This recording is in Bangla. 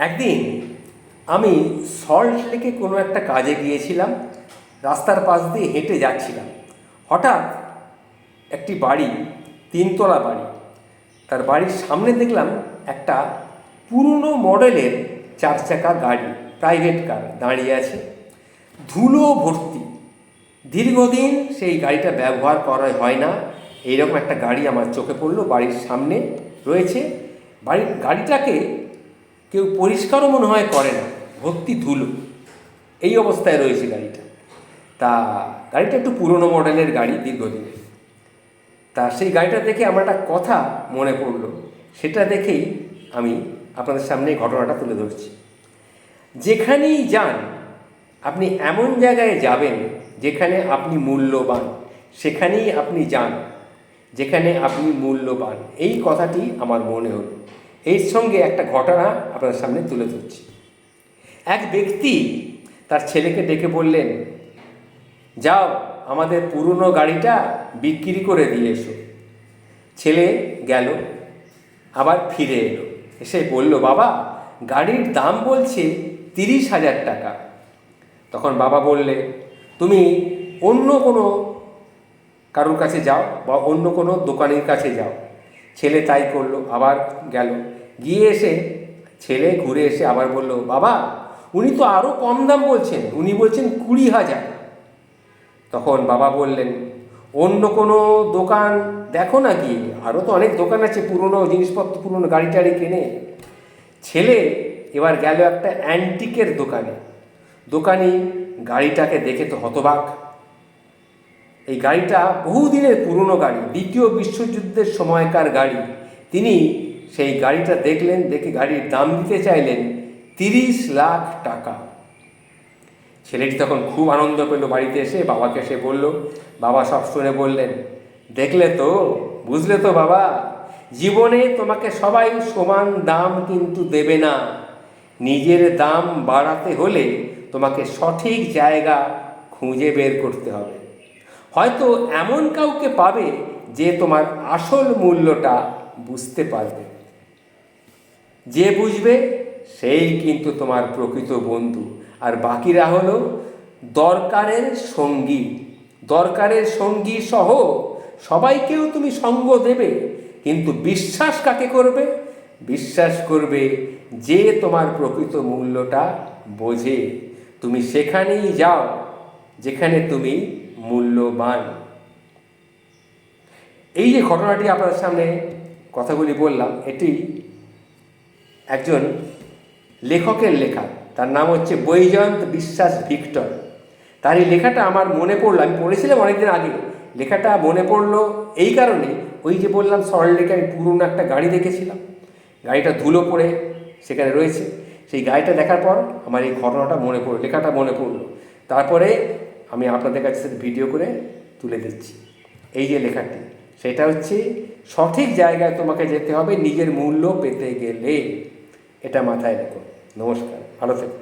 একদিন আমি সল্ট লেকে কোনো একটা কাজে গিয়েছিলাম। রাস্তার পাশ দিয়ে হেঁটে যাচ্ছিলাম। হঠাৎ একটি বাড়ি, তিনতলা বাড়ি, তার বাড়ির সামনে দেখলাম একটা পুরনো মডেলের চার চাকা গাড়ি, প্রাইভেট কার দাঁড়িয়ে আছে, ধুলো ভর্তি। দীর্ঘদিন সেই গাড়িটা ব্যবহার করা হয় না, এইরকম একটা গাড়ি আমার চোখে পড়লো, বাড়ির সামনে রয়েছে। গাড়িটাকে কেউ পরিষ্কারও মনে হয় করে না, ভর্তি ধুলো, এই অবস্থায় রয়েছে গাড়িটা। তা গাড়িটা একটু পুরনো মডেলের গাড়ি, দীর্ঘদিনের। তা সেই গাড়িটা দেখে আমার একটা কথা মনে পড়লো, সেটা দেখেই আমি আপনাদের সামনে ঘটনাটা তুলে ধরছি। যেখানেই যান আপনি এমন জায়গায় যাবেন যেখানে আপনি মূল্যবান, সেখানেই আপনি যান যেখানে আপনি মূল্যবান, এই কথাটি আমার মনে হলো। এর সঙ্গে একটা ঘটনা আপনাদের সামনে তুলে ধরছি। এক ব্যক্তি তার ছেলেকে ডেকে বললেন, যাও আমাদের পুরনো গাড়িটা বিক্রি করে দিয়ে এসো। ছেলে গেল, আবার ফিরে এলো, এসে বলল, বাবা গাড়ির দাম বলছে 30,000 টাকা। তখন বাবা বললে, তুমি অন্য কোনো কারোর কাছে যাও বা অন্য কোনো দোকানের কাছে যাও। ছেলে তাই করলো, আবার গেল, গিয়ে এসে ছেলে ঘুরে এসে আবার বলল, বাবা উনি তো আরও কম দাম বলছেন, উনি বলছেন 20,000। তখন বাবা বললেন, অন্য কোনো দোকান দেখো না, কি আরও তো অনেক দোকান আছে পুরনো জিনিসপত্র, পুরনো গাড়ি টাড়ি কেনে। ছেলে এবার গেল একটা অ্যান্টিকের দোকানে। দোকানি গাড়িটাকে দেখে তো হতবাক। এই গাড়িটা বহুদিনের পুরনো গাড়ি, দ্বিতীয় বিশ্বযুদ্ধের সময়কার গাড়ি। তিনি সেই গাড়িটা দেখলেন, দেখে গাড়ির দাম দিতে চাইলেন 30 লাখ টাকা। ছেলেটি তখন খুব আনন্দ পেল, বাড়িতে এসে বাবাকে এসে বলল। বাবা সব শুনে বললেন, দেখলে তো, বুঝলে তো বাবা, জীবনে তোমাকে সবাই সমান দাম কিন্তু দেবে না। নিজের দাম বাড়াতে হলে তোমাকে সঠিক জায়গা খুঁজে বের করতে হবে। হয়তো এমন কাউকে পাবে যে তোমার আসল মূল্যটা বুঝতে পারবে। যে বুঝবে সেই কিন্তু তোমার প্রকৃত বন্ধু, আর বাকিরা হলো দরকারের সঙ্গী। দরকারের সঙ্গী সহ সবাইকেও তুমি সঙ্গ দেবে, কিন্তু বিশ্বাস কাকে করবে? বিশ্বাস করবে যে তোমার প্রকৃত মূল্যটা বোঝে। তুমি সেখানেই যাও যেখানে তুমি মূল্যবান। এই যে ঘটনাটি আপনাদের সামনে কথাগুলি বললাম, এটি একজন লেখকের লেখা। তার নাম হচ্ছে বৈজয়ন্ত বিশ্বাস ভিক্টর। তার এই লেখাটা আমার মনে পড়লো, আমি পড়েছিলাম অনেকদিন আগে। লেখাটা মনে পড়লো এই কারণে, ওই যে বললাম সল্ট লেকে আমি পুরনো একটা গাড়ি দেখেছিলাম, গাড়িটা ধুলো পড়ে সেখানে রয়েছে। সেই গাড়িটা দেখার পর আমার এই ঘটনাটা মনে পড়লো, লেখাটা মনে পড়লো। তারপরে আমি আপনাদের কাছে ভিডিও করে তুলে দিচ্ছি। এই যে লেখাটি, সেটা হচ্ছে, সঠিক জায়গায় তোমাকে যেতে হবে নিজের মূল্য পেতে গেলে। এটা মাথায় রেখো। নমস্কার, ভালো থেকো।